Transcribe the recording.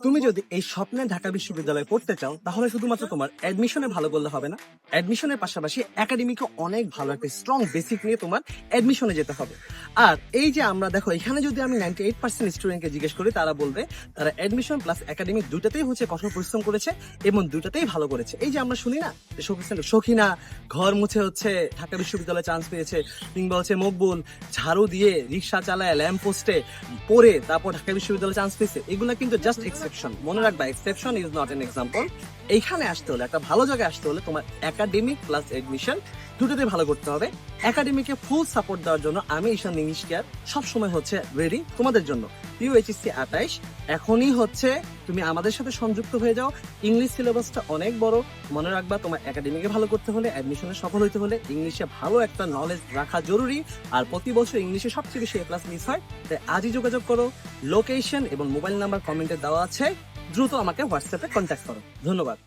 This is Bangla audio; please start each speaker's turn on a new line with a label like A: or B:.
A: তুমি যদি এই স্বপ্নের ঢাকা বিশ্ববিদ্যালয়ে পড়তে চাও তাহলে শুধুমাত্র তোমার অ্যাডমিশনে ভালো করলে হবে না। অ্যাডমিশনের পাশাপাশি একাডেমিকে অনেক ভালো একটা স্ট্রং বেসিক নিয়ে তোমার অ্যাডমিশনে যেতে হবে। আর এই যে আমরা দেখো এখানে যদি আমি 98% স্টুডেন্টকে জিজ্ঞেস করি তারা বলবে তারা অ্যাডমিশন প্লাস একাডেমিক দুটাতেই হচ্ছে কঠোর পরিশ্রম করেছে এবং দুটাতেই ভালো করেছে। এই যে আমরা শুনি না যে সখিনা ঘর মুছে হচ্ছে ঢাকা বিশ্ববিদ্যালয়ে চান্স পেয়েছে, কিংবা হচ্ছে মকবুল ঝাড়ু দিয়ে রিক্সা চালায় ল্যাম্প পোস্টে পড়ে তারপর ঢাকা বিশ্ববিদ্যালয়ে চান্স পেয়েছে, এগুলো কিন্তু জাস্ট এক্সেপশন। মনে রাখবা, exception is not an example. এইখানে আসতে হলে, একটা ভালো জায়গায় আসতে হলে তোমার একাডেমিক প্লাস এডমিশন দুটোতে ভালো করতে হবে। একাডেমিকে ফুল সাপোর্ট দেওয়ার জন্য আমি ঈশান ইংলিশ কেয়ার সবসময় হচ্ছে রেডি তোমাদের জন্য। ইউএইচএসসি 28 এখনই হচ্ছে তুমি আমাদের সাথে সংযুক্ত হয়ে যাও। ইংলিশ সিলেবাসটা অনেক বড়। মনে রাখবা, তোমার একাডেমিকে ভালো করতে হলে, অ্যাডমিশনে সফল হতে হলে ইংলিশে ভালো একটা নলেজ রাখা জরুরি। আর প্রতি বছর ইংলিশে সবচেয়ে বেশি A+ মিস হয়। তাই আজই যোগাযোগ করো। লোকেশন এবং মোবাইল নাম্বার কমেন্টে দেওয়া আছে, দ্রুত আমাকে হোয়াটসঅ্যাপে কন্ট্যাক্ট করো। ধন্যবাদ।